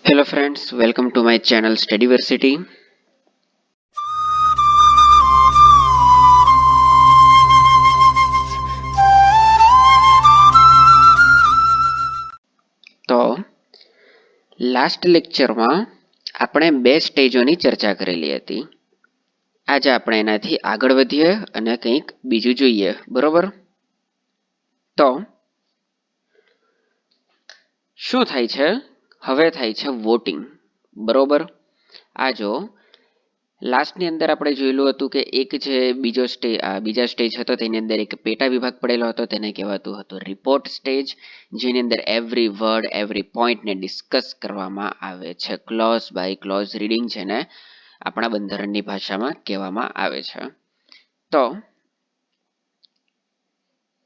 Hello friends, welcome to my channel Studyversity. તો last લેક્ચરમાં આપણે બે સ્ટેજોની ચર્ચા કરેલી હતી. આજે આપણે એનાથી આગળ વધીએ અને કંઈક બીજું જોઈએ, બરોબર? તો શું થાય છે? હવે થાય છે વોટિંગ, બરોબર? આ જો લાસ્ટની અંદર આપણે જોયેલું હતું કે એક જે બીજા સ્ટેજ હતો તેની અંદર એક પેટા વિભાગ પડેલો હતો, તેને કહેવાતું હતું રિપોર્ટ સ્ટેજ, જેની અંદર એવરી વર્ડ એવરી પોઈન્ટને ડિસ્કસ કરવામાં આવે છે. ક્લોઝ બાય ક્લોઝ રીડિંગ જેને આપણા બંધારણની ભાષામાં કહેવામાં આવે છે. તો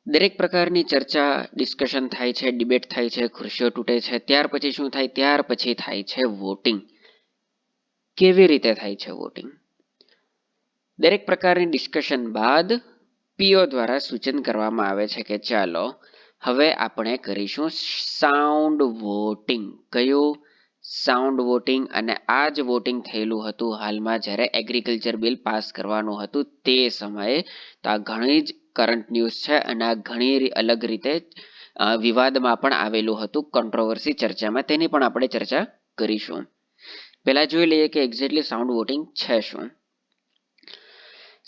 દરેક પ્રકારની ચર્ચા ડિસ્કશન થાય છે, ડિબેટ થાય છે, ખુરશીઓ તૂટે છે. ત્યાર પછી શું થાય? ત્યાર પછી થાય છે વોટિંગ. કેવી રીતે થાય છે વોટિંગ? દરેક પ્રકારની ડિસ્કશન બાદ પીઓ દ્વારા સૂચન કરવામાં આવે છે કે ચાલો હવે આપણે કરીશું સાઉન્ડ વોટિંગ. કયું? Sound voting. અને આ જ વોટિંગ થયેલું હતું હાલમાં જ્યારે એગ્રીકલ્ચર બિલ પાસ કરવાનું હતું તે સમયે. તો આ ઘણી જ કરંટ ન્યૂઝ છે અને આ ઘણી અલગ રીતે વિવાદમાં પણ આવેલું હતું, કોન્ટ્રોવર્સી ચર્ચામાં. તેની પણ આપણે ચર્ચા કરીશું. પહેલા જોઈ લઈએ કે એક્ઝેક્ટલી સાઉન્ડ વોટિંગ છે શું.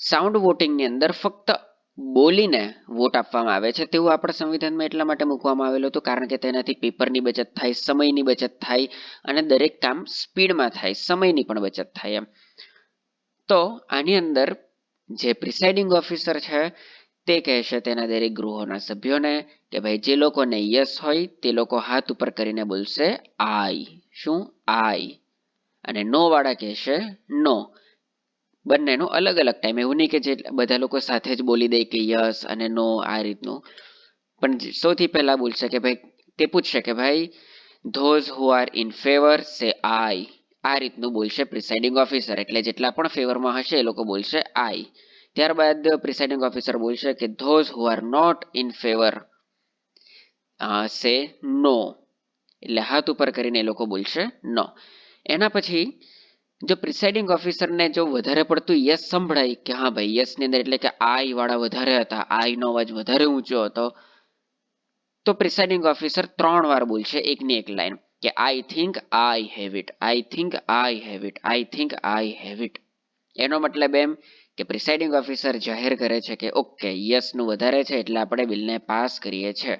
સાઉન્ડ વોટિંગની અંદર ફક્ત બોલીને વોટ આપવામાં આવે છે. તેવું આપણા સંવિધાનમાં એટલા માટે મૂકવામાં આવેલું હતું કારણ કે તેનાથી પેપરની બચત થાય, સમયની બચત થાય અને દરેક કામ સ્પીડમાં થાય, સમયની પણ બચત થાય એમ. તો આની અંદર જે પ્રિસાઇડિંગ ઓફિસર છે તે કહેશે તેના દરેક ગૃહોના સભ્યોને કે ભાઈ જે લોકોને યસ હોય તે લોકો હાથ ઉપર કરીને બોલશે આઈ. શું? આઈ. અને નો વાળા કહેશે નો. બંનેનું અલગ અલગ ટાઈમ. એવું નહીં કે જે બધા લોકો સાથે જ બોલી દે કે યસ અને નો આ રીતનું. પણ સૌથી પહેલા બોલશે કે ભાઈ તે પૂછશે કે ભાઈ those who are in favour say aye. આ રીતનું બોલશે પ્રિસાઇડિંગ ઓફિસર. એટલે જેટલા પણ ફેવરમાં હશે એ લોકો બોલશે આઈ. ત્યારબાદ પ્રિસાઇડિંગ ઓફિસર બોલશે કે those who are not in favour say no. એટલે હાથ ઉપર કરીને એ લોકો બોલશે નો. એના પછી જો પ્રિસાઇડિંગ ઓફિસરને જો વધારે પડતું યસ સંભળાય કે હા ભાઈ યસની અંદર એટલે કે આઈ વાળા વધારે હતા, આઈનો અવાજ વધારે ઊંચો હતો, તો પ્રિસાઇડિંગ ઓફિસર 3 વાર બોલશે એકની એક લાઈન કે I think I have it, I think I have it, I think I have it. એનો મતલબ એમ કે પ્રિસાઇડિંગ ઓફિસર જાહેર કરે છે કે ઓકે યસનું વધારે છે એટલે આપણે બિલને પાસ કરીએ છીએ.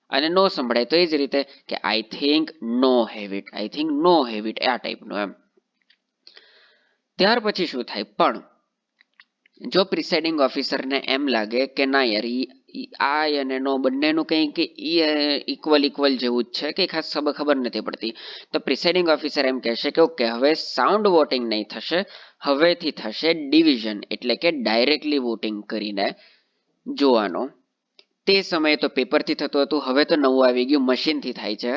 અને નો સંભળાય તો એ જ રીતે કે I think no have it, I think no have it, આ ટાઈપનું એમ. ત્યાર પછી શું થાય? પણ જો પ્રિસાઇડિંગ ઓફિસરને એમ લાગે કે ના યાર આ અને નો બંનેનું કંઈક ઇક્વલ જેવું જ છે કે ખાસ ખબર નથી પડતી, તો પ્રિસાઇડિંગ ઓફિસર એમ કહેશે કે ઓકે હવે સાઉન્ડ વોટિંગ નહીં થશે, હવેથી થશે ડિવિઝન. એટલે કે ડાયરેક્ટલી વોટિંગ કરીને જોવાનો. તે સમયે તો પેપરથી થતું હતું, હવે તો નવું આવી ગયું, મશીનથી થાય છે.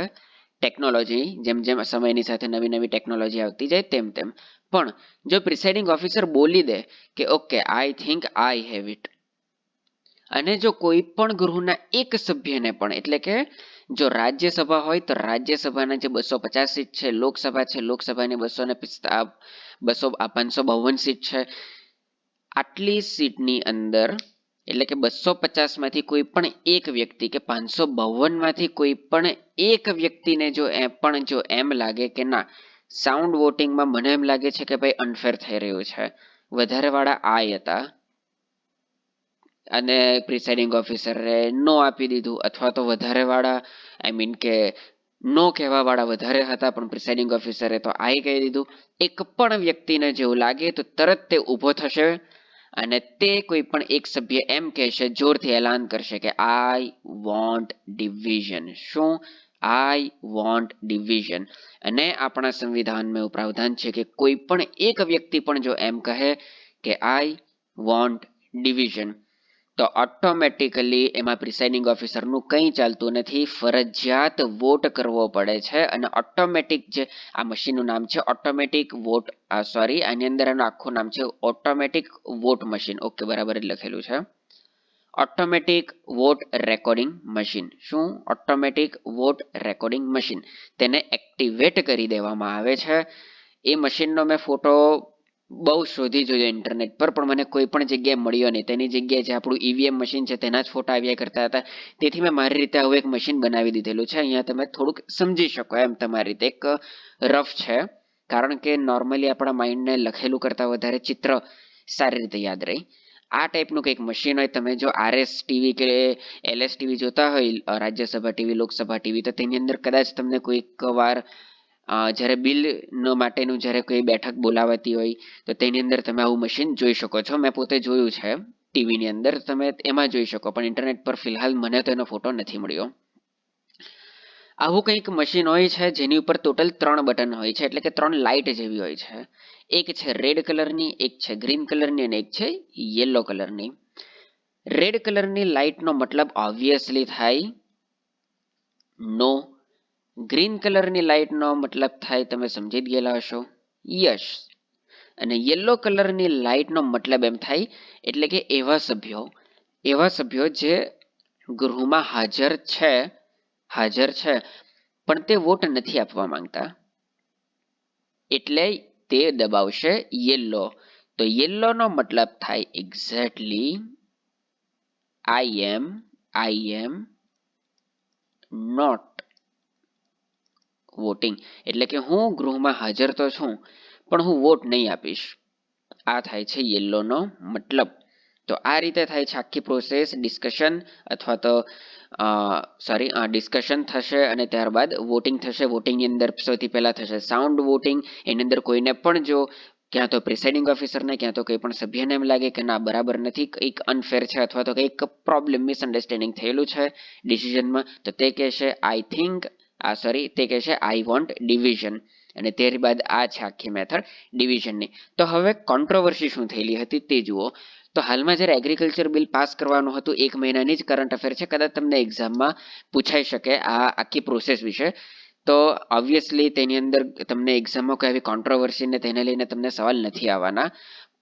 ટેકનોલોજી જેમ જેમ સમયની સાથે નવી નવી ટેકનોલોજી આવતી જાય તેમ તેમ. પણ જો પ્રિસાઇડિંગ ઓફિસર બોલી દે કે okay I think I have it, અને જો કોઈ પણ ગૃહના એક સભ્યને પણ, એટલે કે જો રાજ્યસભા હોય તો રાજ્યસભાના જે 250 સીટ છે, લોકસભા છે લોકસભાની 552 સીટ છે, આટલી સીટની અંદર એટલે કે 250 માંથી કોઈ પણ એક વ્યક્તિ કે 552 માંથી કોઈ પણ એક વ્યક્તિને જો એમ લાગે કે ના સાઉન્ડ વોટિંગમાં મને એમ લાગે છે કે ભાઈ અનફેર થઈ રહ્યું છે, વધારે વાળા આઈ હતા અને પ્રિસાઇડિંગ ઓફિસરે નો આપી દીધું, અથવા તો વધારે વાળા કે નો કહેવા વાળા વધારે હતા પણ પ્રિસાઇડિંગ ઓફિસરે તો આઈ કહી દીધું. એક પણ વ્યક્તિને જેવું લાગે તો તરત તે ઊભો થશે અને તે કોઈ પણ એક સભ્ય એમ કહેશે, જોરથી એલાન કરશે કે આઈ વોન્ટ ડિવિઝન. શું? I want division. અને આપણા સંવિધાનમાં એવું પ્રાવધાન છે કે કોઈ પણ એક વ્યક્તિ પણ જો એમ કહે કે આઈ વોન્ટ ડિવિઝન તો ઓટોમેટિકલી એમાં પ્રિસાઇડિંગ ઓફિસરનું કંઈ ચાલતું નથી, ફરજિયાત વોટ કરવો પડે છે. અને ઓટોમેટિક જે આ મશીનનું નામ છે ઓટોમેટિક વોટ, આની અંદર એનું આખું નામ છે ઓટોમેટિક વોટ મશીન. ઓકે, બરાબર જ લખેલું છે. Automatic vote recording machine. શું? Automatic vote recording machine. તેને એક્ટિવેટ કરી દેવામાં આવે છે. એ મશીનનો મેં ફોટો બહુ શોધી જોયો ઇન્ટરનેટ પર, પણ મને કોઈ પણ જગ્યાએ મળ્યો નહીં. તેની જગ્યાએ જે આપણું ઈવીએમ મશીન છે તેના જ ફોટા આવ્યા કરતા હતા. તેથી મેં મારી રીતે આવું એક મશીન બનાવી દીધેલું છે. અહીંયા તમે થોડુંક સમજી શકો એમ તમારી રીતે. એક રફ છે, કારણ કે નોર્મલી આપણા માઇન્ડને લખેલું કરતાં વધારે ચિત્ર સારી રીતે યાદ રહે. આ ટાઈપનું કંઈક મશીન હોય. તમે જો RS ટીવી કે LS ટીવી જોતા હોય, રાજ્યસભા ટીવી, લોકસભા ટીવી, તો તેની અંદર કદાચ તમને કોઈક વાર જ્યારે બિલ માટેનું જ્યારે કોઈ બેઠક બોલાવાતી હોય તો તેની અંદર તમે આવું મશીન જોઈ શકો છો. મેં પોતે જોયું છે ટીવીની અંદર, તમે એમાં જોઈ શકો, પણ ઇન્ટરનેટ પર ફિલહાલ મને તો એનો ફોટો નથી મળ્યો. આવું કંઈક મશીન હોય છે જેની ઉપર ટોટલ 3 બટન હોય છે, એટલે કે 3 લાઇટ જેવી હોય છે. એક છે રેડ કલરની, એક છે ગ્રીન કલરની અને એક છે યલો કલરની. રેડ કલરની લાઇટનો મતલબ ઓબ્વિયસલી થાય નો. ગ્રીન કલરની લાઇટનો મતલબ થાય, તમે સમજી જ ગયેલા હશો, યસ. અને યલો કલરની લાઇટનો મતલબ એમ થાય, એટલે કે એવા સભ્યો જે ગૃહમાં હાજર છે પણ તે વોટ નથી આપવા માંગતા, એટલે તે દબાવશે યલો. તો યલોનો મતલબ થાય exactly I am not voting. એટલે કે હું ગૃહમાં હાજર તો છું પણ હું વોટ નહીં આપીશ. આ થાય છે યલોનો મતલબ. તો આ રીતે થાય છે આખી પ્રોસેસ. ડિસ્કશન અથવા તો ડિસ્કશન થશે અને ત્યારબાદ વોટિંગ થશે. વોટિંગની અંદર સૌથી પહેલા થશે સાઉન્ડ વોટિંગ. એની અંદર કોઈને પણ જો ક્યાં તો પ્રિસાઇડિંગ ઓફિસરને ક્યાં તો કોઈ પણ સભ્યને એમ લાગે કે ના બરાબર નથી, કંઈક અનફેર છે અથવા તો કંઈક પ્રોબ્લેમ મિસઅન્ડરસ્ટેન્ડિંગ થયેલું છે ડિસિઝનમાં, તો તે કહેશે તે કહેશે આઈ વોન્ટ ડિવિઝન. અને ત્યારબાદ આ છે આખી મેથડ ડિવિઝનની. તો હવે કોન્ટ્રોવર્સી શું થયેલી હતી તે જુઓ. તો હાલમાં જ્યારે એગ્રીકલ્ચર બિલ પાસ કરવાનું હતું, 1 મહિનાની જ કરંટ અફેર છે, કદાચ તમને એક્ઝામમાં પૂછાઈ શકે આ આખી પ્રોસેસ વિશે. તો ઓબ્વિયસલી તેની અંદર તમને એક્ઝામમાં કોઈ આવી કોન્ટ્રોવર્સીને તેને લઈને તમને સવાલ નથી આવવાના.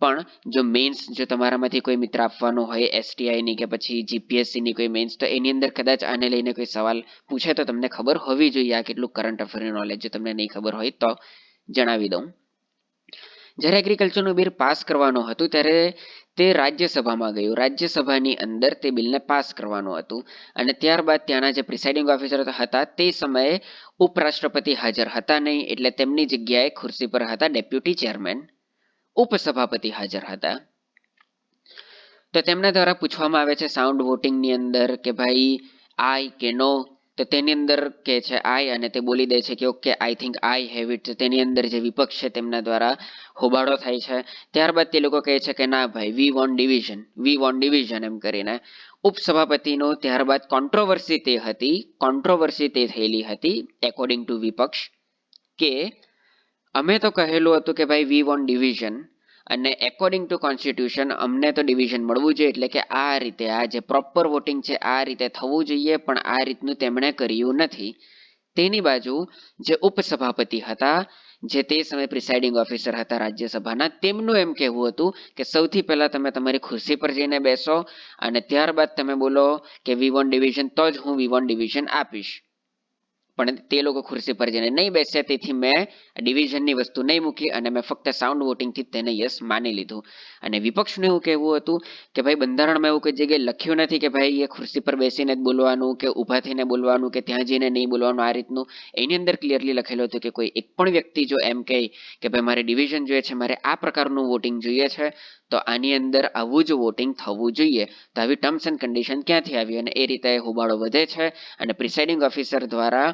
પણ જો મેન્સ જો તમારામાંથી કોઈ મિત્ર આપવાનો હોય STIની કે પછી GPSCની કોઈ મેન્સ, તો એની અંદર કદાચ આને લઈને કોઈ સવાલ પૂછે તો તમને ખબર હોવી જોઈએ આ કેટલું કરંટ અફેરનું નોલેજ. જો તમને નહીં ખબર હોય તો જણાવી દઉં. જ્યારે એગ્રીકલ્ચરનું બિલ પાસ કરવાનું હતું ત્યારે તે રાજ્યસભામાં ગયું. રાજ્યસભાની અંદર તે બિલને પાસ કરવાનું હતું અને ત્યારબાદ ત્યાંના જે પ્રિસાઇડિંગ ઓફિસર હતા તે સમયે ઉપરાષ્ટ્રપતિ હાજર હતા નહીં, એટલે તેમની જગ્યાએ ખુરશી પર હતા ડેપ્યુટી ચેરમેન, ઉપસભાપતિ હાજર હતા. તો તેમના દ્વારા પૂછવામાં આવે છે સાઉન્ડ વોટિંગની અંદર કે ભાઈ આઈ કે નો. તો તેની અંદર કે છે આઈ અને તે બોલી દે છે કે okay I think I have it. તેની અંદર જે વિપક્ષ છે તેમના દ્વારા હોબાળો થાય છે. ત્યારબાદ તે લોકો કહે છે કે ના ભાઈ વી વોન્ટ ડિવિઝન એમ કરીને. ઉપસભાપતિનો ત્યારબાદ કોન્ટ્રોવર્સી તે થયેલી હતી એકોર્ડિંગ ટુ વિપક્ષ કે અમે તો કહેલું હતું કે ભાઈ વી વોન્ટ ડિવિઝન અને એકોર્ડિંગ ટુ કોન્સ્ટિટ્યુશન અમને તો ડિવિઝન મળવું જોઈએ, એટલે કે આ રીતે આ જે પ્રોપર વોટિંગ છે આ રીતે થવું જોઈએ, પણ આ રીતનું તેમણે કર્યું નથી. તેની બાજુ જે ઉપસભાપતિ હતા, જે તે સમયે પ્રિસાઇડિંગ ઓફિસર હતા રાજ્યસભાના, તેમનું એમ કહેવું હતું કે સૌથી પહેલા તમે તમારી ખુરશી પર જઈને બેસો અને ત્યારબાદ તમે બોલો કે વી વોન્ટ ડિવિઝન, તો જ હું વી વોન્ટ ડિવિઝન આપીશ. પણ તે લોકો ખુરશી પર જઈને નહીં બેસ્યા, તેથી મેં ડિવિઝનની વસ્તુ નહીં મૂકી અને મેં ફક્ત સાઉન્ડ વોટિંગથી તેને યસ માની લીધું. અને વિપક્ષનું એવું કહેવું હતું કે ભાઈ બંધારણમાં એવું કોઈ જગ્યાએ લખ્યું નથી કે ભાઈ એ ખુરશી પર બેસીને જ બોલવાનું કે ઊભા થઈને બોલવાનું કે ત્યાં જઈને નહીં બોલવાનું. આ રીતનું એની અંદર ક્લિયરલી લખેલું હતું કે કોઈ એક પણ વ્યક્તિ જો એમ કહે કે ભાઈ મારે ડિવિઝન જોઈએ છે, મારે આ પ્રકારનું વોટિંગ જોઈએ છે, તો આની અંદર આવું જ વોટિંગ થવું જોઈએ. તો આવી ટર્મ્સ એન્ડ કન્ડિશન ક્યાંથી આવી? અને એ રીતે હોબાળો વધે છે અને પ્રિસાઇડિંગ ઓફિસર દ્વારા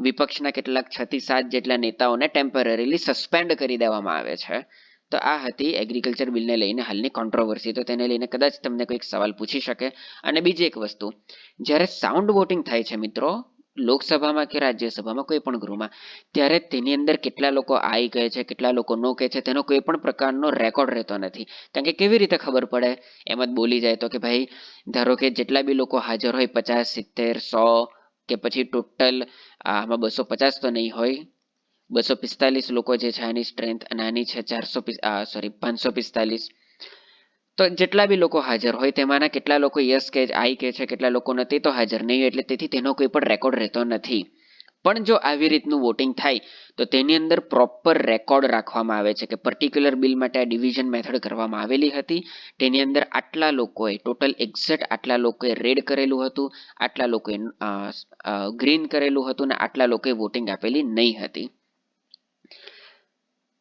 વિપક્ષના કેટલાક 6 થી 7 જેટલા નેતાઓને ટેમ્પરરીલી સસ્પેન્ડ કરી દેવામાં આવે છે. તો આ હતી એગ્રીકલ્ચર બિલને લઈને હાલની કોન્ટ્રોવર્સી. તો તેને લઈને કદાચ તમને કોઈક સવાલ પૂછી શકે. અને બીજી એક વસ્તુ, જ્યારે સાઉન્ડ વોટિંગ થાય છે મિત્રો, લોકસભામાં કે રાજ્યસભામાં કોઈ પણ ગૃહમાં, ત્યારે તેની અંદર કેટલા લોકો આઈ કહે છે, કેટલા લોકો નો કહે છે, તેનો કોઈ પણ પ્રકારનો રેકોર્ડ રહેતો નથી. કારણ કે કેવી રીતે ખબર પડે? એમ જ બોલી જાય તો કે ભાઈ ધારો કે જેટલા બી લોકો હાજર હોય 50, 70, 100 કે પછી ટોટલ આમાં 250 તો નહીં હોય, 245 લોકો જે છે આની સ્ટ્રેન્થ અને આની છે 545. તો જેટલા બી લોકો હાજર હોય તેમાંના કેટલા લોકો યસ કે આઈ કે છે, કેટલા લોકો નથી તો હાજર નહીં, એટલે તેથી તેનો કોઈ પણ રેકોર્ડ રહેતો નથી. પણ જો આવી રીતનું વોટિંગ થાય તો તેની અંદર પ્રોપર રેકોર્ડ રાખવામાં આવે છે કે પર્ટિક્યુલર બિલ માટે આ ડિવિઝન મેથડ કરવામાં આવેલી હતી. તેની અંદર આટલા લોકોએ ટોટલ એક્ઝેક્ટ આટલા લોકોએ રેડ કરેલું હતું, આટલા લોકોએ ગ્રીન કરેલું હતું ને આટલા લોકોએ વોટિંગ આપેલી નહીં હતી.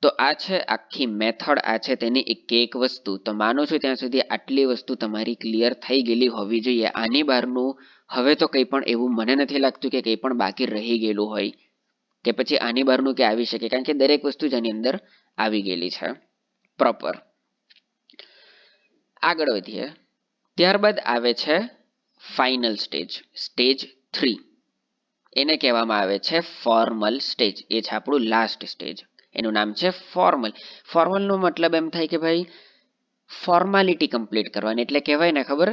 તો આ છે આખી મેથડ, આ છે તેની એક વસ્તુ. તો માનું છું ત્યાં સુધી આટલી વસ્તુ તમારી ક્લિયર થઈ ગયેલી હોવી જોઈએ. આની બહારનું હવે તો કંઈ પણ એવું મને નથી લાગતું કે કંઈ પણ બાકી રહી ગયેલું હોય કે પછી આની બહારનું કે આવી શકે, કારણ કે દરેક વસ્તુ જ આની અંદર આવી ગયેલી છે પ્રોપર. આગળ વધીએ. ત્યારબાદ આવે છે ફાઇનલ સ્ટેજ, સ્ટેજ 3. એને કહેવામાં આવે છે ફોર્મલ સ્ટેજ. એ છે આપણું લાસ્ટ સ્ટેજ. એનું નામ છે ફોર્મલ. ફોર્મલનો મતલબ એમ થાય કે ભાઈ ફોર્માલિટી કમ્પ્લીટ કરવાની. એટલે કહેવાય ને ખબર,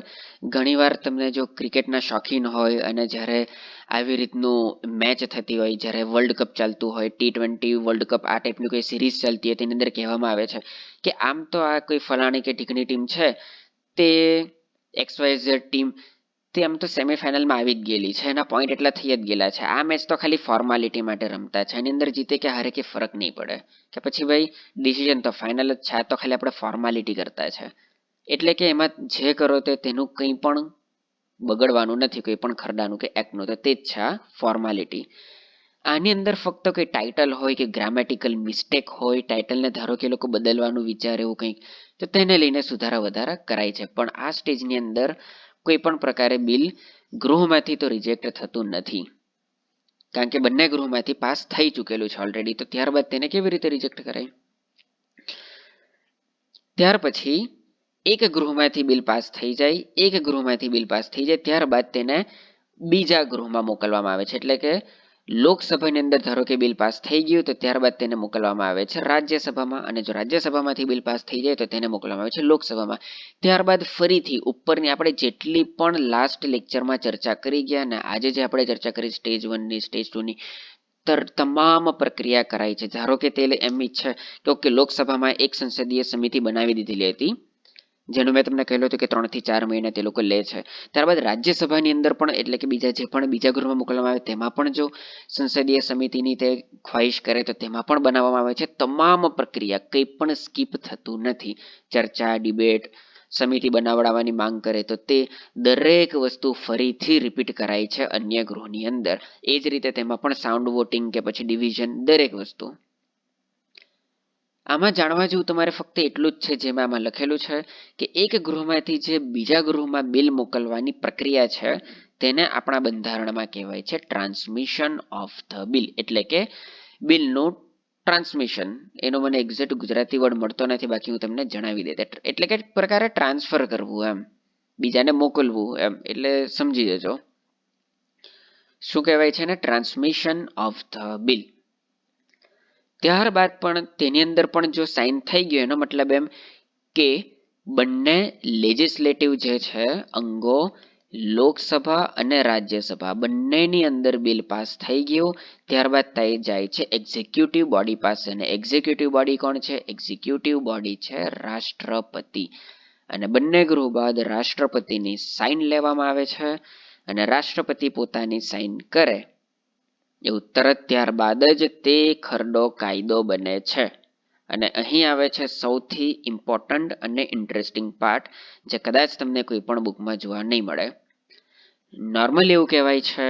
ઘણીવાર તમને જો ક્રિકેટના શોખીન હોય અને જ્યારે આવી રીતનું મેચ થતી હોય, જ્યારે વર્લ્ડ કપ ચાલતું હોય, T20 વર્લ્ડ કપ આ ટાઈપની કોઈ સિરીઝ ચાલતી હોય, તેની અંદર કહેવામાં આવે છે કે આમ તો આ કોઈ ફલાણી કે ઢીકની ટીમ છે, તે XYZ ટીમ તે આમ તો સેમીફાઇનલમાં આવી જ ગયેલી છે, એના પોઈન્ટ એટલા થઈ જ ગયેલા છે, આ મેચ તો ખાલી ફોર્માલિટી માટે રમતા છે, એની અંદર જીતે કે હારે કે ફરક નહીં પડે, કે પછી ભાઈ ડિસિઝન તો ફાઇનલ જ છે, આ તો ખાલી આપણે ફોર્માલિટી કરતા છે. એટલે કે એમાં જે કરો તે તેનું કંઈ પણ બગડવાનું નથી, કોઈ પણ ખરડાનું કે એક્ટનું, તો તે જ છે આ ફોર્માલિટી. આની અંદર ફક્ત કોઈ ટાઇટલ હોય કે ગ્રામેટિકલ મિસ્ટેક હોય, ટાઇટલને ધારો કે લોકો બદલવાનું વિચારે એવું કંઈક, તો તેને લઈને સુધારા વધારા કરાય છે. પણ આ સ્ટેજની અંદર કોઈ પણ પ્રકારે બિલ ગૃહમાંથી તો રિજેક્ટ થતું નથી, કારણ કે બંને ગૃહમાંથી પાસ થઈ ચૂકેલું છે ઓલરેડી. તો ત્યારબાદ તેને કેવી રીતે રિજેક્ટ કરાય? ત્યાર પછી એક ગૃહમાંથી બિલ પાસ થઈ જાય, એક ગૃહમાંથી બિલ પાસ થઈ જાય, ત્યારબાદ તેને બીજા ગૃહમાં મોકલવામાં આવે છે. એટલે કે લોકસભાની અંદર ધારો કે બિલ પાસ થઈ ગયું તો ત્યારબાદ તેને મોકલવામાં આવે છે રાજ્યસભામાં, અને જો રાજ્યસભામાંથી બિલ પાસ થઈ જાય તો તેને મોકલવામાં આવે છે લોકસભામાં. ત્યારબાદ ફરીથી ઉપરની આપણે જેટલી પણ લાસ્ટ લેક્ચરમાં ચર્ચા કરી ગયા ને આજે જે આપણે ચર્ચા કરી સ્ટેજ 1ની, સ્ટેજ 2ની, તમામ પ્રક્રિયા કરાય છે. ધારો કે તે એમ ઈચ્છે કે ઓકે લોકસભામાં એક સંસદીય સમિતિ બનાવી દીધેલી હતી, જેનું મેં તમને કહેલું હતું કે 3 થી 4 મહિના તે લોકો લે છે. ત્યારબાદ રાજ્યસભાની અંદર પણ, એટલે કે બીજા જે પણ બીજા ગૃહમાં મોકલવામાં આવે તેમાં પણ જો સંસદીય સમિતિની તે ખ્વાહિશ કરે તો તેમાં પણ બનાવવામાં આવે છે. તમામ પ્રક્રિયા કંઈ પણ સ્કીપ થતું નથી. ચર્ચા, ડિબેટ, સમિતિ બનાવડાવવાની માંગ કરે તો તે દરેક વસ્તુ ફરીથી રિપીટ કરાય છે અન્ય ગૃહની અંદર. એ જ રીતે તેમાં પણ સાઉન્ડ વોટિંગ કે પછી ડિવિઝન, દરેક વસ્તુ. આમાં જાણવા જેવું તમારે ફક્ત એટલું જ છે જેમાં આમાં લખેલું છે કે એક ગૃહમાંથી જે બીજા ગૃહમાં બિલ મોકલવાની પ્રક્રિયા છે તેને આપણા બંધારણમાં કહેવાય છે ટ્રાન્સમિશન ઓફ ધ બિલ. એટલે કે બિલનું ટ્રાન્સમિશન. એનો મને એક્ઝેક્ટ ગુજરાતી વર્ડ મળતો નથી, બાકી હું તમને જણાવી દે. એટલે કે પ્રકારે ટ્રાન્સફર કરવું, એમ બીજાને મોકલવું, એમ એટલે સમજી જજો શું કહેવાય છે ને, ટ્રાન્સમિશન ઓફ ધ બિલ. ત્યારબાદ પણ તેની અંદર પણ જો સાઇન થઈ ગયો એનો મતલબ એમ કે બંને લેજિસ્લેટિવ જે છે અંગો, લોકસભા અને રાજ્યસભા, બંનેની અંદર બિલ પાસ થઈ ગયું. ત્યારબાદ થઈ જાય છે એક્ઝિક્યુટિવ બોડી પાસે, અને એક્ઝિક્યુટિવ બોડી કોણ છે? એક્ઝિક્યુટિવ બોડી છે રાષ્ટ્રપતિ. અને બંને ગૃહ બાદ રાષ્ટ્રપતિની સાઇન લેવામાં આવે છે, અને રાષ્ટ્રપતિ પોતાની સાઇન કરે એવું તરત ત્યારબાદ જ તે ખરડો કાયદો બને છે. અને અહીં આવે છે સૌથી ઇમ્પોર્ટન્ટ અને ઇન્ટરેસ્ટિંગ પાર્ટ, જે કદાચ તમને કોઈ પણ બુકમાં જોવા નહીં મળે. નોર્મલી એવું કહેવાય છે,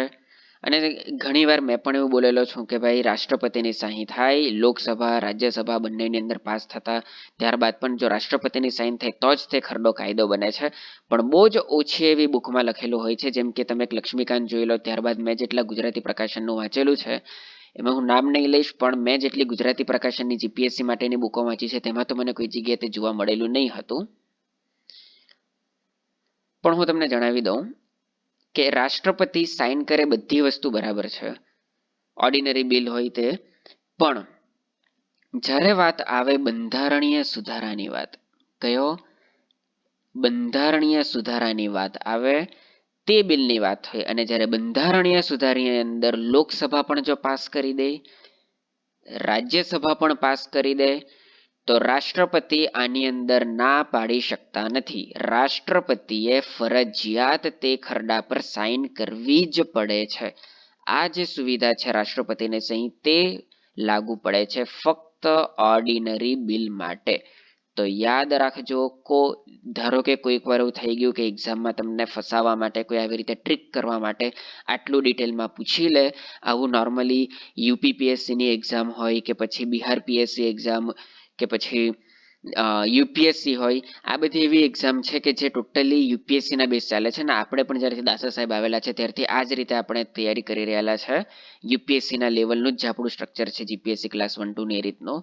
અને ઘણીવાર મેં પણ એવું બોલેલો છું કે ભાઈ રાષ્ટ્રપતિની સહી થાય, લોકસભા રાજ્યસભા બંનેની અંદર પાસ થતા ત્યારબાદ પણ જો રાષ્ટ્રપતિની સાઇન થાય તો જ તે ખરડો કાયદો બને છે. પણ બહુ જ ઓછી એવી બુકમાં લખેલું હોય છે, જેમ કે તમે લક્ષ્મીકાંત જોઈ લો, ત્યારબાદ મેં જેટલા ગુજરાતી પ્રકાશનનું વાંચેલું છે એમાં હું નામ નહીં લઈશ, પણ મેં જેટલી ગુજરાતી પ્રકાશનની જીપીએસસી માટેની બુકો વાંચી છે તેમાં તો મને કોઈ જગ્યાએ તે જોવા મળેલું નહીં હતું. પણ હું તમને જણાવી દઉં કે રાષ્ટ્રપતિ સાઇન કરે બધી વસ્તુ બરાબર છે, ઓર્ડિનરી બિલ હોય તે, પણ જ્યારે વાત આવે બંધારણીય સુધારાની વાત, કયો? બંધારણીય સુધારાની વાત આવે તે બિલની વાત હોય, અને જ્યારે બંધારણીય સુધારાની અંદર લોકસભા પણ જો પાસ કરી દે, રાજ્યસભા પણ પાસ કરી દે, તો રાષ્ટ્રપતિ આની અંદર ના પાડી શકતા નથી. રાષ્ટ્રપતિએ ફરજિયાત તે ખરડા પર સાઇન કરવી જ પડે છે. આ જે સુવિધા છે રાષ્ટ્રપતિને સહી તે લાગુ પડે છે ફક્ત ઓર્ડિનરી બિલ માટે. તો યાદ રાખજો, ધારો કે કોઈક વાર એવું થઈ ગયું કે એક્ઝામમાં તમને ફસાવા માટે કોઈ આવી રીતે ટ્રીક કરવા માટે આટલું ડિટેલમાં પૂછી લે. આવું નોર્મલી યુપીપીએસસીની એક્ઝામ હોય કે પછી બિહાર પીએસસી એક્ઝામ કે પછી યુપીએસસી હોય, આ બધી એવી એક્ઝામ છે કે જે ટોટલી યુપીએસસીના બેઝ ચાલે છે. ને આપણે પણ જ્યારથી દાસર સાહેબ આવેલા છે ત્યારથી આ જ રીતે આપણે તૈયારી કરી રહેલા છે. યુપીએસસીના લેવલનું જ આપણું સ્ટ્રક્ચર છે જીપીએસસી ક્લાસ 1-2 ની એ રીતનું.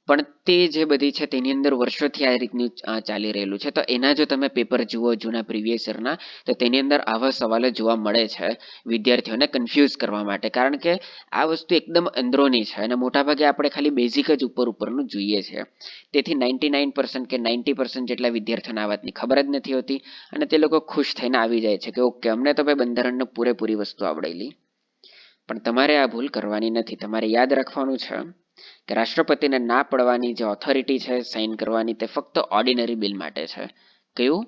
પણ તે જે બધી છે તેની અંદર વર્ષોથી આ રીતનું ચાલી રહેલું છે. તો એના જો તમે પેપર જુઓ જૂના પ્રીવિયસ યરના, તો તેની અંદર આવા સવાલો જોવા મળે છે વિદ્યાર્થીઓને કન્ફ્યુઝ કરવા માટે. કારણ કે આ વસ્તુ એકદમ અંદરોની છે અને મોટાભાગે આપણે ખાલી બેઝિક જ ઉપરનું જોઈએ છે. તેથી 99% કે 90% જેટલા વિદ્યાર્થીઓને આ વાતની ખબર જ નથી હોતી અને તે લોકો ખુશ થઈને આવી જાય છે કે ઓકે, અમને તો ભાઈ બંધારણની પૂરેપૂરી વસ્તુ આવડેલી. પણ તમારે આ ભૂલ કરવાની નથી. તમારે યાદ રાખવાનું છે કે રાષ્ટ્રપતિને ના પડવાની જે ઓથોરિટી છે સાઇન કરવાની, તે ફક્ત ઓર્ડિનરી બિલ માટે છે. કયું?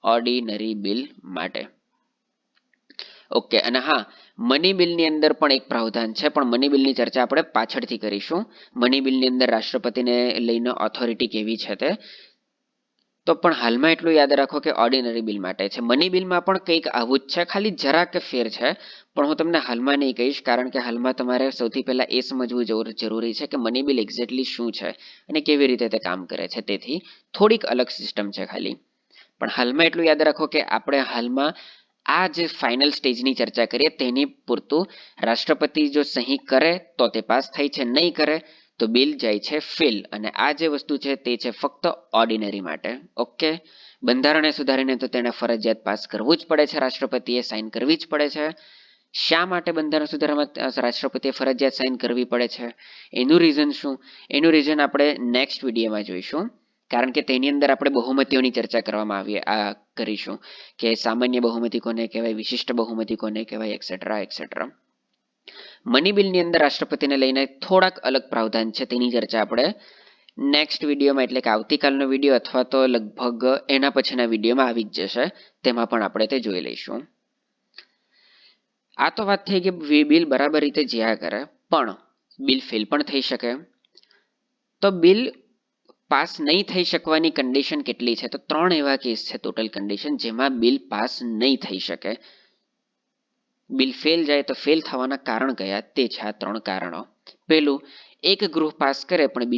ઓર્ડિનરી બિલ માટે. ઓકે. અને હા, મની બિલની અંદર પણ એક પ્રાવધાન છે, પણ મની બિલની ચર્ચા આપણે પાછળથી કરીશું. મની બિલની અંદર રાષ્ટ્રપતિને લઈને ઓથોરિટી કેવી છે તે. તો પણ હાલમાં એટલું યાદ રાખો કે ઓર્ડિનરી બિલ માટે છે. મની બિલમાં પણ કંઈક આવું જ છે, ખાલી જરાક ફેર છે. પણ હું તમને હાલમાં નહીં કહીશ, કારણ કે હાલમાં તમારે સૌથી પહેલા એ સમજવું જરૂરી છે કે મની બિલ એક્ઝેક્ટલી શું છે અને કેવી રીતે તે કામ કરે છે. તેથી થોડીક અલગ સિસ્ટમ છે ખાલી. પણ હાલમાં એટલું યાદ રાખો કે આપણે હાલમાં આ જે ફાઇનલ સ્ટેજની ચર્ચા કરીએ તેની પૂરતું રાષ્ટ્રપતિ જો સહી કરે તો તે પાસ થાય છે, નહીં કરે તો બિલ જાય છે ફેલ. અને આ જે વસ્તુ છે તે છે ફક્ત ઓર્ડિનરી માટે. ઓકે. બંધારણને સુધારીને તો તેને ફરજિયાત પાસ કરવું જ પડે છે, રાષ્ટ્રપતિએ સાઇન કરવી જ પડે છે. શા માટે બંધારણ સુધારામાં રાષ્ટ્રપતિએ ફરજિયાત સાઇન કરવી પડે છે? એનું રીઝન શું? એનું રીઝન આપણે નેક્સ્ટ વિડીયોમાં જોઈશું. કારણ કે તેની અંદર આપણે બહુમતીઓની ચર્ચા કરવામાં કરીશું કે સામાન્ય બહુમતી કોને કહેવાય, વિશિષ્ટ બહુમતી કોને કહેવાય, એક્સેટ્રા એક્સેટ્રા. મની બિલની અંદર રાષ્ટ્રપતિને લઈને થોડાક અલગ પ્રાવધાન છે, તેની ચર્ચા આપણે નેક્સ્ટ વિડીયોમાં, એટલે કે આવતીકાલનો વિડીયો અથવા તો લગભગ એના પછીના વિડીયોમાં આવી જ જશે. તેમાં પણ આપણે તે જોઈ લઈશું. આ તો વાત થઈ કે બિલ બરાબર રીતે જ્યાં કરે, પણ બિલ ફેલ પણ થઈ શકે. તો બિલ પાસ નહીં થઈ શકવાની કન્ડિશન કેટલી છે? તો 3 એવા કેસ છે ટોટલ કન્ડિશન જેમાં બિલ પાસ નહીં થઈ શકે. બિલ ફેલ જાય તો ફેલ થવાના કારણ કયા? તે છે આ 3 કારણો. પહેલું, એક ગૃહ પાસ કરે પણ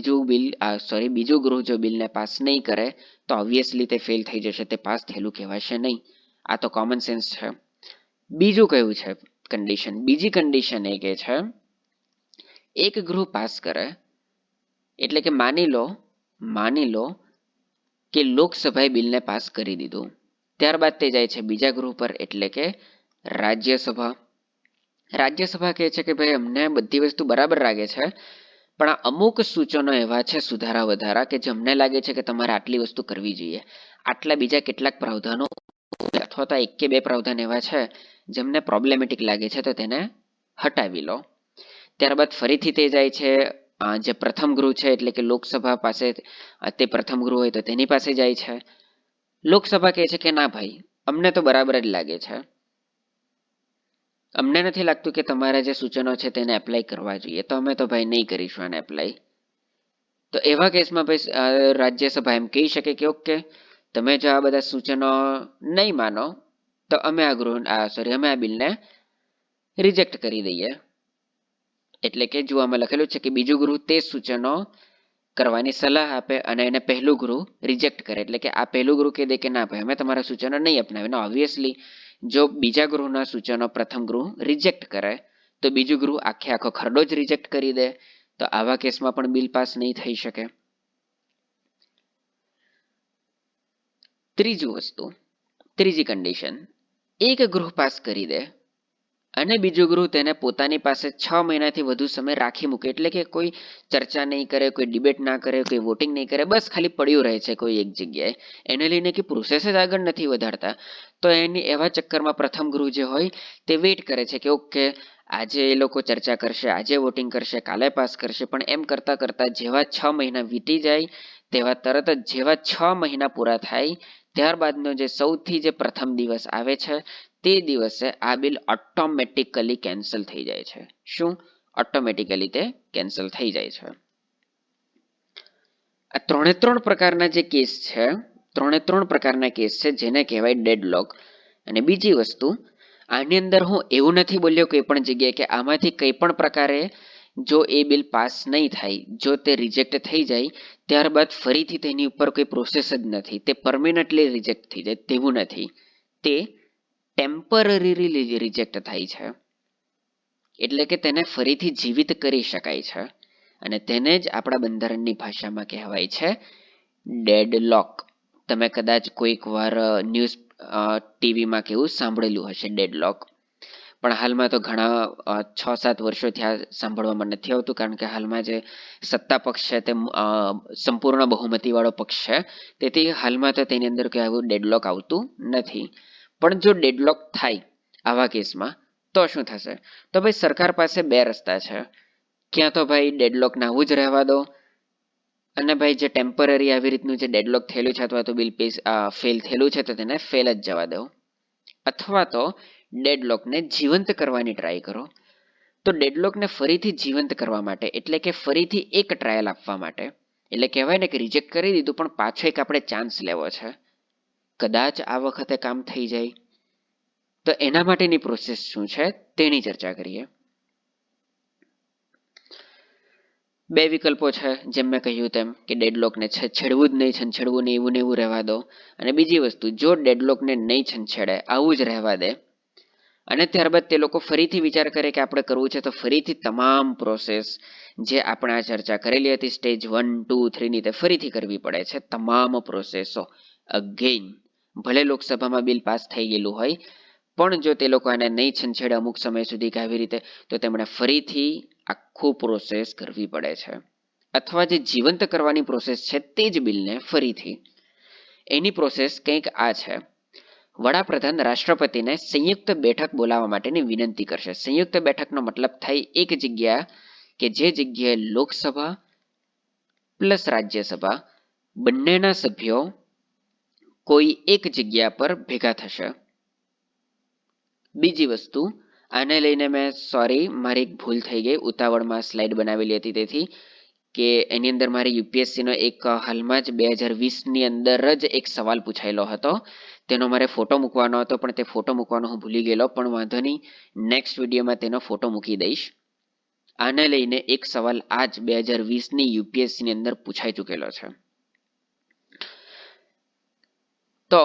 બીજું ગૃહ જો બિલને પાસ નહીં કરે તો ઓબ્વિયસલી તે ફેલ થઈ જશે, તે પાસ થયેલું કહેવાશે નહીં. આ તો કોમન સેન્સ છે. બીજું કયું છે કન્ડિશન? બીજી કન્ડિશન એ કે છે એક ગૃહ પાસ કરે એટલે કે માની લો કે લોકસભાએ બિલને પાસ કરી દીધું, ત્યારબાદ તે જાય છે બીજા ગૃહ પર એટલે કે રાજ્યસભા. રાજ્યસભા કહે છે કે ભાઈ અમને બધી વસ્તુ બરાબર લાગે છે, પણ આ અમુક સૂચનો એવા છે સુધારા વધારા કે જે અમને લાગે છે કે તમારે આટલી વસ્તુ કરવી જોઈએ. આટલા બીજા કેટલાક પ્રાવધાનો અથવા તો 1 કે 2 પ્રાવધાન એવા છે જેમને પ્રોબ્લેમેટિક લાગે છે, તો તેને હટાવી લો. ત્યારબાદ ફરીથી તે જાય છે જે પ્રથમ ગૃહ છે એટલે કે લોકસભા પાસે. તે પ્રથમ ગૃહ હોય તો તેની પાસે જાય છે. લોકસભા કહે છે કે ના ભાઈ, અમને તો બરાબર જ લાગે છે, અમને નથી લાગતું કે તમારા જે સૂચનો છે તેને એપ્લાય કરવા જોઈએ, તો અમે તો ભાઈ નહીં કરીશું આને એપ્લાય. તો એવા કેસમાં ભાઈ રાજ્યસભા એમ કહી શકે કે ઓકે, તમે જો આ બધા સૂચનો નહીં માનો તો અમે આ બિલને રિજેક્ટ કરી દઈએ. એટલે કે જો આમાં લખેલું છે કે બીજું ગૃહ તે સૂચનો કરવાની સલાહ આપે અને એને પહેલું ગૃહ રિજેક્ટ કરે. એટલે કે આ પહેલું ગૃહ કહી દે કે ના ભાઈ, અમે તમારા સૂચનો નહીં અપનાવીને ઓબ્વિયસલી જો બીજા ગૃહના સૂચનો પ્રથમ ગૃહ રિજેક્ટ કરે તો બીજું ગૃહ આખો ખરડો જ રિજેક્ટ કરી દે. તો આવા કેસમાં પણ બિલ પાસ નહીં થઈ શકે. ત્રીજી કન્ડિશન, એક ગૃહ પાસ કરી દે અને બીજું ગૃહ તેને પોતાની પાસે 6 મહિનાથી વધુ સમય રાખી મૂકે. એટલે કે કોઈ ચર્ચા નહીં કરે, કોઈ ડિબેટ ના કરે, કોઈ વોટિંગ નહીં કરે, બસ ખાલી પડ્યું રહે છે કોઈ એક જગ્યાએ, એને લઈને કે પ્રોસેસ જ આગળ નથી વધારતા. તો એની એવા ચક્કરમાં પ્રથમ ગૃહ જે હોય તે વેઇટ કરે છે કે ઓકે, આજે એ લોકો ચર્ચા કરશે, આજે વોટિંગ કરશે, કાલે પાસ કરશે, પણ એમ કરતા કરતા જેવા 6 મહિના વીતી જાય તેવા તરત જ જેવા 6 મહિના પૂરા થાય ત્યારબાદનો જે સૌથી જે પ્રથમ દિવસ આવે છે તે દિવસે આ બિલ ઓટોમેટિકલી કેન્સલ થઈ જાય છે. શું? ઓટોમેટિકલી તે કેન્સલ થઈ જાય છે. આ ત્રણ પ્રકારના જે કેસ છે, ત્રણ પ્રકારના કેસ છે જેને કહેવાય ડેડલોક. અને બીજી વસ્તુ, આની અંદર હું એવું નથી બોલ્યો કોઈ પણ જગ્યાએ કે આમાંથી કંઈ પણ પ્રકારે જો એ બિલ પાસ નહીં થાય, જો તે રિજેક્ટ થઈ જાય ત્યારબાદ ફરીથી તેની ઉપર કોઈ પ્રોસેસ જ નથી, તે પરમેનન્ટલી રિજેક્ટ થઈ જાય તેવું નથી. તે ટેમ્પરરી રિજેક્ટ થાય છે, એટલે કે તેને ફરીથી જીવિત કરી શકાય છે અને તેને જ આપણા બંધારણની ભાષામાં કહેવાય છે ડેડલોક. તમે કદાચ કોઈક વાર ન્યૂઝ ટીવીમાં કેવું સાંભળેલું હશે ડેડલોક, પણ હાલમાં તો ઘણા 6-7 વર્ષોથી આ સાંભળવામાં નથી આવતું, કારણ કે હાલમાં જે સત્તા પક્ષ છે તે સંપૂર્ણ બહુમતીવાળો પક્ષ છે, તેથી હાલમાં તો તેની અંદર કોઈ આવું ડેડલોક આવતું નથી. પણ જો ડેડલોક થાય આવા કેસમાં તો શું થશે? તો ભાઈ સરકાર પાસે બે રસ્તા છે. ક્યાં તો ભાઈ ડેડલોક નાવું જ રહેવા દો, અને ભાઈ જે ટેમ્પરરી આવી રીતનું જે ડેડલોક થયેલું છે અથવા તો બિલ ફેલ થયેલું છે તો તેને ફેલ જ જવા દો, અથવા તો ડેડલોકને જીવંત કરવાની ટ્રાય કરો. તો ડેડલોકને ફરીથી જીવંત કરવા માટે, એટલે કે ફરીથી એક ટ્રાયલ આપવા માટે, એટલે કહેવાય ને કે રિજેક્ટ કરી દીધું પણ પાછો એક આપણે ચાન્સ લેવો છે, કદાચ આ વખતે કામ થઈ જાય, તો એના માટેની પ્રોસેસ શું છે તેની ચર્ચા કરીએ. બે વિકલ્પો છે, જેમ મેં કહ્યું તેમ કે ડેડલોકને છેડવું જ નહીં, છંછેડવું નહીં, એવું ને એવું રહેવા દો. અને બીજી વસ્તુ, જો ડેડલોકને નહીં છંછેડે, આવું જ રહેવા દે, અને ત્યારબાદ તે લોકો ફરીથી વિચાર કરે કે આપણે કરવું છે, તો ફરીથી તમામ પ્રોસેસ જે આપણે આ ચર્ચા કરેલી હતી સ્ટેજ 1, 2, 3 ની તે ફરીથી કરવી પડે છે. તમામ પ્રોસેસો અગેઇન, ભલે લોકસભામાં બિલ પાસ થઈ ગયેલું હોય, પણ જો તે લોકો આને નહીં છંછેડે અમુક સમય સુધી કે આવી રીતે, તો તેમણે ફરીથી આખું પ્રોસેસ કરવી પડે છે. અથવા જે જીવંત કરવાની પ્રોસેસ છે તે જ બિલને ફરીથી, એની પ્રોસેસ કંઈક આ છે. વડાપ્રધાન રાષ્ટ્રપતિને સંયુક્ત બેઠક બોલાવવા માટેની વિનંતી કરશે. સંયુક્ત બેઠકનો મતલબ થાય એક જગ્યા કે જે જગ્યાએ લોકસભા પ્લસ રાજ્યસભા બંનેના સભ્યો કોઈ એક જગ્યા પર ભેગા થશે. બીજી વસ્તુ, આને લઈને મારી એક ભૂલ થઈ ગઈ, ઉતાવળમાં સ્લાઇડ બનાવેલી હતી તેથી, કે એની અંદર મારે યુપીએસસીનો એક હાલમાં જ 2020ની અંદર જ એક સવાલ પૂછાયેલો હતો, તેનો મારે ફોટો મૂકવાનો હતો, પણ તે ફોટો મૂકવાનો હું ભૂલી ગયેલો, પણ વાંધો નહીં, નેક્સ્ટ વિડીયોમાં તેનો ફોટો મૂકી દઈશ. આને લઈને એક સવાલ આજ 2020ની યુપીએસસીની અંદર પૂછાઈ ચૂકેલો છે. તો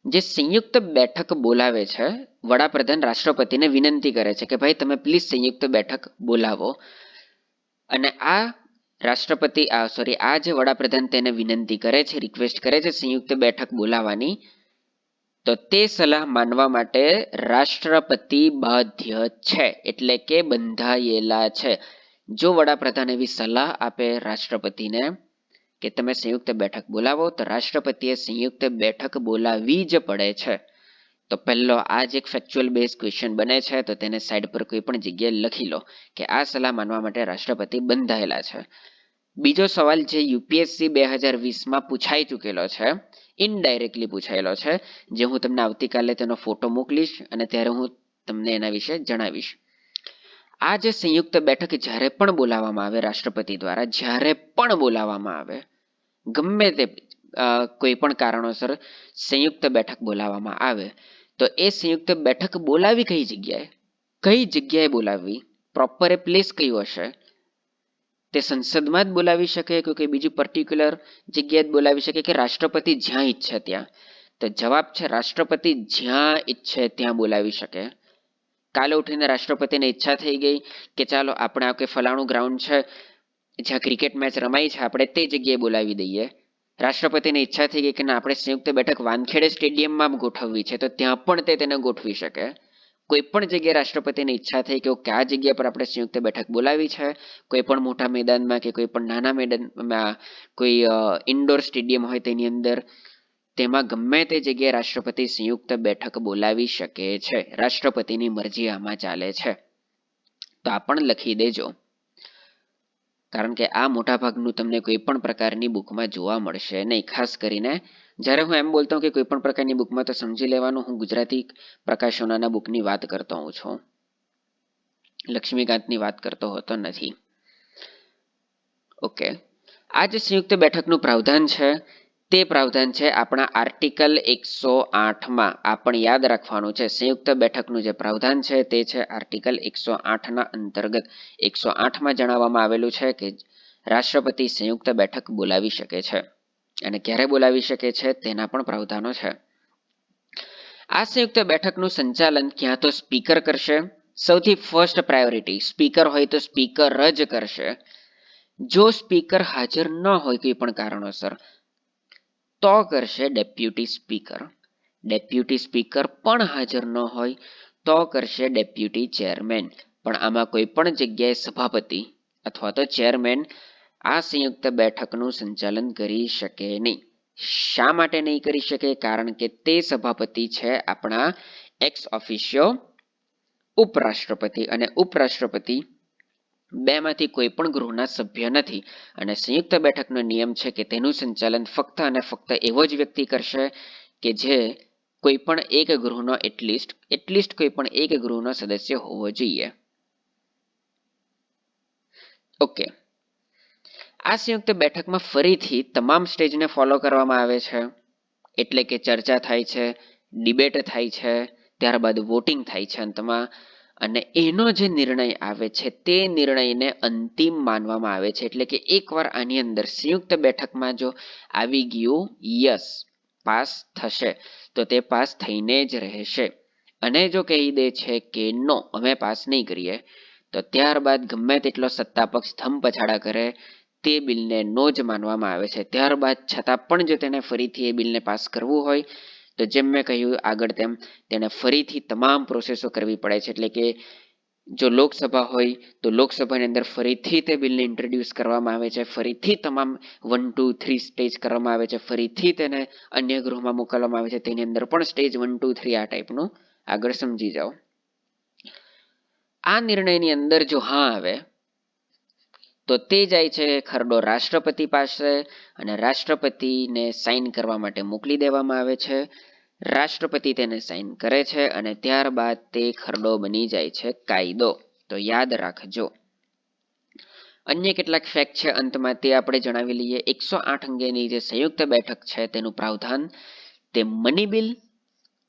જે સંયુક્ત બેઠક બોલાવે છે, વડાપ્રધાન રાષ્ટ્રપતિને વિનંતી કરે છે કે ભાઈ તમે પ્લીઝ સંયુક્ત બેઠક બોલાવો, અને આ જે વડાપ્રધાન તેને વિનંતી કરે છે, રિક્વેસ્ટ કરે છે સંયુક્ત બેઠક બોલાવવાની, તો તે સલાહ માનવા માટે રાષ્ટ્રપતિ બાધ્ય છે, એટલે કે બંધાયેલા છે. જો વડાપ્રધાન એવી સલાહ આપે રાષ્ટ્રપતિને કે તમે સંયુક્ત બેઠક બોલાવો, તો રાષ્ટ્રપતિએ સંયુક્ત બેઠક બોલાવવી જ પડે છે. તો પહેલો આ જ એક ફેક્ચ્યુઅલ બેઝ ક્વેશ્ચન બને છે, તો તેને સાઈડ પર કોઈ પણ જગ્યાએ લખી લો કે આ સલાહ માનવા માટે રાષ્ટ્રપતિ બંધાયેલા છે. બીજો સવાલ જે યુપીએસસી 2020માં પૂછાઈ ચૂકેલો છે, ઇનડાયરેક્ટલી પૂછાયેલો છે, જે હું તમને આવતીકાલે તેનો ફોટો મોકલીશ અને ત્યારે હું તમને એના વિશે જણાવીશ. આ જે સંયુક્ત બેઠક જ્યારે પણ બોલાવવામાં આવે રાષ્ટ્રપતિ દ્વારા, જ્યારે પણ બોલાવવામાં આવે, ગમે તે કોઈ પણ કારણોસર સંયુક્ત બેઠક બોલાવવામાં આવે, તો એ સંયુક્ત બેઠક બોલાવી કઈ જગ્યાએ બોલાવવી, પ્રોપર એ પ્લેસ કયું હશે? તે સંસદમાં જ બોલાવી શકે કે કોઈ બીજી પર્ટિક્યુલર જગ્યાએ જ બોલાવી શકે, કે રાષ્ટ્રપતિ જ્યાં ઈચ્છે ત્યાં? તો જવાબ છે રાષ્ટ્રપતિ જ્યાં ઈચ્છે ત્યાં બોલાવી શકે. કાલે ઉઠીને રાષ્ટ્રપતિને ઈચ્છા થઈ ગઈ કે ચાલો આપણે આ કે ફલાણું ગ્રાઉન્ડ છે જ્યાં ક્રિકેટ મેચ રમાય છે, આપણે તે જગ્યાએ બોલાવી દઈએ. રાષ્ટ્રપતિને ઈચ્છા થઈ ગઈ કે ના, આપણે સંયુક્ત બેઠક વાનખેડે સ્ટેડિયમમાં ગોઠવવી છે, તો ત્યાં પણ તે તેને ગોઠવી શકે. કોઈ પણ જગ્યાએ રાષ્ટ્રપતિની ઈચ્છા થઈ કે આ જગ્યા પર આપણે સંયુક્ત બેઠક બોલાવી છે, કોઈ પણ મોટા મેદાનમાં કે કોઈ પણ નાના મેદાનમાં, કોઈ ઇન્ડોર સ્ટેડિયમ હોય તેની અંદર, તેમાં ગમે તે જગ્યાએ રાષ્ટ્રપતિ સંયુક્ત બેઠક બોલાવી શકે છે. રાષ્ટ્રપતિની મરજી આમાં ચાલે છે. તો આ પણ લખી દેજો, કારણ કે આ મોટાભાગનું તમને કોઈ પણ પ્રકારની બુકમાં જોવા મળશે નહીં. ખાસ કરીને જ્યારે હું એમ બોલતો હોઉં કે કોઈ પણ પ્રકારની બુકમાં, તો સમજી લેવાનું હું ગુજરાતી પ્રકાશનોના બુકની વાત કરતો હોઉં છું, લક્ષ્મીકાંતની વાત કરતો હોતો નથી. ઓકે, આ જે સંયુક્ત બેઠકનું પ્રાવધાન છે તે પ્રાવધાન છે આપણા આર્ટિકલ 108માં. આ પણ યાદ રાખવાનું છે. સંયુક્ત બેઠકનું જે પ્રાવધાન છે તે છે આર્ટિકલ 108ના અંતર્ગત 108માં જણાવવામાં આવેલું છે કે રાષ્ટ્રપતિ સંયુક્ત બેઠક બોલાવી શકે છે, અને ક્યારે બોલાવી શકે છે તેના પણ પ્રાવધાનો છે. આ સંયુક્ત બેઠકનું સંચાલન ક્યાં તો સ્પીકર કરશે, સૌથી ફર્સ્ટ પ્રાયોરિટી સ્પીકર હોય તો સ્પીકર જ કરશે. જો સ્પીકર હાજર ન હોય કોઈ પણ કારણોસર તો કરશે ડેપ્યુટી સ્પીકર. ડેપ્યુટી સ્પીકર પણ હાજર ન હોય તો કરશે ડેપ્યુટી ચેરમેન. પણ આમાં કોઈ પણ જગ્યાએ સભાપતિ અથવા તો ચેરમેન આ સંયુક્ત બેઠકનું સંચાલન કરી શકે નહીં. શા માટે નહીં કરી શકે? કારણ કે તે સભાપતિ છે આપણા એક્સ ઓફિશિયો ઉપરાષ્ટ્રપતિ, અને ઉપરાષ્ટ્રપતિ બેમાંથી કોઈ પણ ગૃહના સભ્ય નથી. અને સંયુક્ત બેઠકનો નિયમ છે કે તેનું સંચાલન ફક્ત અને ફક્ત એવો જ વ્યક્તિ કરશે કે જે કોઈ પણ એક ગૃહનો એટલીસ્ટ કોઈ પણ એક ગૃહનો સદસ્ય હોવો જોઈએ. ઓકે, આ સંયુક્ત બેઠકમાં ફરીથી તમામ સ્ટેજને ફોલો કરવામાં આવે છે. એટલે કે ચર્ચા થાય છે, ડિબેટ થાય છે, ત્યારબાદ વોટિંગ થાય છે અંતમાં, અને એનો જે નિર્ણય આવે છે તે નિર્ણયને અંતિમ માનવામાં આવે છે. એટલે કે એકવાર આની અંદર સંયુક્ત બેઠકમાં જો આવી ગયું યસ, પાસ થશે, તો તે પાસ થઈને જ રહેશે. અને જો કહી દે છે કે નો, અમે પાસ નહીં કરીએ, તો ત્યારબાદ ગમે તેટલો સત્તાપક્ષ થંભ પછાડા કરે, તે બિલને નો જ માનવામાં આવે છે. ત્યારબાદ છતાં પણ જો તેને ફરીથી એ બિલને પાસ કરવું હોય, તો જેમ મેં કહ્યું આગળ તેમ તેને ફરીથી તમામ પ્રોસેસો કરવી પડે છે. એટલે કે જો લોકસભા હોય તો લોકસભાની અંદર ફરીથી તે બિલને ઇન્ટ્રોડ્યુસ કરવામાં આવે છે, ફરીથી તમામ 1, 2, 3 સ્ટેજ કરવામાં આવે છે, ફરીથી તેને અન્ય ગૃહમાં મોકલવામાં આવે છે, તેની અંદર પણ સ્ટેજ 1, 2, 3 આ ટાઈપનું આગળ સમજી જાઓ. આ નિર્ણયની અંદર જો હા આવે તો તે જાય છે ખરડો રાષ્ટ્રપતિ પાસે, અને રાષ્ટ્રપતિને સાઇન કરવા માટે મોકલી દેવામાં આવે છે. રાષ્ટ્રપતિ તેને સાઇન કરે છે, અને ત્યારબાદ તે ખરડો બની જાય છે કાયદો. તો યાદ રાખજો. અન્ય કેટલાક ફેક્ટ છે અંતમાં, તે આપણે જણાવી લઈએ. 108 અંગેની જે સંયુક્ત બેઠક છે તેનું પ્રાવધાન તે મની બિલ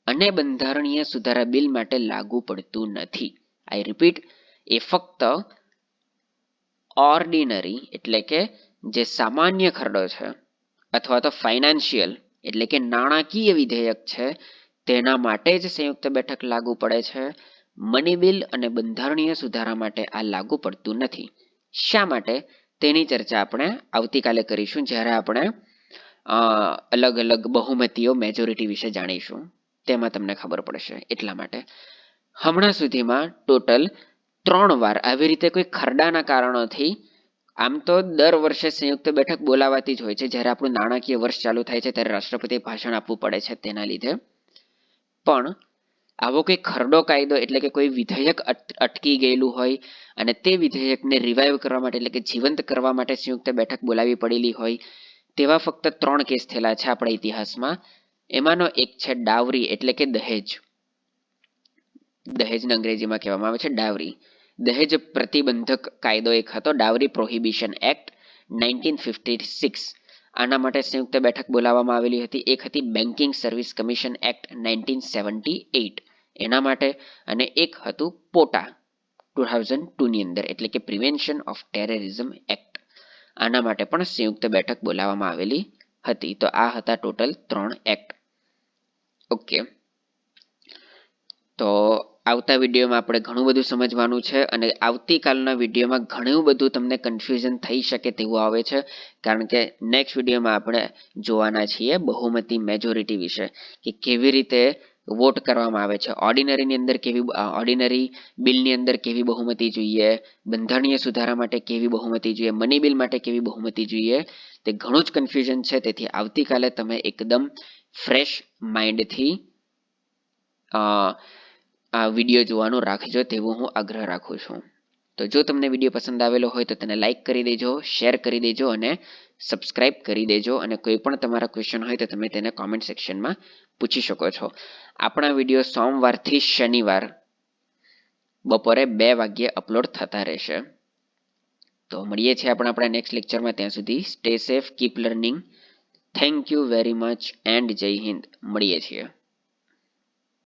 અને બંધારણીય સુધારા બિલ માટે લાગુ પડતું નથી. આઈ રિપીટ, એ ફક્ત ઓર્ડિનરી એટલે કે જે સામાન્ય ખરડો છે, અથવા તો ફાઇનાન્શિયલ એટલે કે નાણાકીય વિધેયક છે, તેના માટે જ સંયુક્ત બેઠક લાગુ પડે છે. મની બિલ અને બંધારણીય સુધારા માટે આ લાગુ પડતું નથી. શા માટે તેની ચર્ચા આપણે આવતીકાલે કરીશું, જ્યારે આપણે અલગ અલગ બહુમતીઓ મેજોરિટી વિશે જાણીશું, તેમાં તમને ખબર પડશે. એટલા માટે હમણાં સુધીમાં ટોટલ 3 વાર આવી રીતે કોઈ ખરડાના કારણોથી, આમ તો દર વર્ષે સંયુક્ત બેઠક બોલાવાતી જ હોય છે, જ્યારે આપણું નાણાકીય વર્ષ ચાલુ થાય છે ત્યારે રાષ્ટ્રપતિ ભાષણ આપવું પડે છે તેના લીધે. પણ આવો કોઈ ખરડો કાયદો એટલે કે કોઈ વિધેયક અટકી ગયેલું હોય અને તે વિધેયકને રિવાઇવ કરવા માટે એટલે કે જીવંત કરવા માટે સંયુક્ત બેઠક બોલાવી પડેલી હોય, તેવા ફક્ત 3 કેસ થયેલા છે આપણા ઇતિહાસમાં. એમાંનો એક છે ડાવરી એટલે કે દહેજ. દહેજને અંગ્રેજીમાં કહેવામાં આવે છે ડાવરી. દહેજ પ્રતિબંધક કાયદો એક હતો, ડાવરી પ્રોહિબિશન એક્ટ 1956. આના માટે સંયુક્ત બેઠક બોલાવવામાં આવેલી હતી. એક હતી બેન્કિંગ સર્વિસ કમિશન એક્ટ 1978 એના માટે, અને એક હતું પોટા 2002 ની અંદર એટલે કે પ્રિવેન્શન ઓફ ટેરરિઝમ એક્ટ. આના માટે પણ સંયુક્ત બેઠક બોલાવવામાં આવેલી હતી. તો આ હતા ટોટલ 3 એક્ટ. ઓકે, તો આવતા વિડીયોમાં આપણે ઘણું બધું સમજવાનું છે, અને આવતીકાલના વિડીયોમાં ઘણું બધું તમને કન્ફ્યુઝન થઈ શકે તેવું આવે છે, કારણ કે નેક્સ્ટ વિડીયોમાં આપણે જોવાના છીએ બહુમતી મેજોરિટી વિશે, કે કેવી રીતે વોટ કરવામાં આવે છે. ઓર્ડિનરી બિલની અંદર કેવી બહુમતી જોઈએ, બંધારણીય સુધારા માટે કેવી બહુમતી જોઈએ, મની બિલ માટે કેવી બહુમતી જોઈએ, તે ઘણું જ કન્ફ્યુઝન છે. તેથી આવતીકાલે તમે એકદમ ફ્રેશ માઇન્ડથી આ વિડીયો જોવાનું રાખજો, તેવું હું આગ્રહ રાખું છું. તો જો તમને વિડીયો પસંદ આવેલો હોય તો તેને લાઇક કરી દેજો, શેર કરી દેજો અને સબસ્ક્રાઇબ કરી દેજો. અને કોઈ પણ તમારા ક્વેશ્ચન હોય તો તમે તેને કોમેન્ટ સેક્શનમાં પૂછી શકો છો. આપણા વિડીયો સોમવારથી શનિવાર બપોરે 2 વાગ્યે અપલોડ થતા રહેશે. તો મળીએ છીએ આપણા નેક્સ્ટ લેક્ચરમાં. ત્યાં સુધી stay safe, keep learning. Thank you very much and જય હિન્દ. મળીએ છીએ.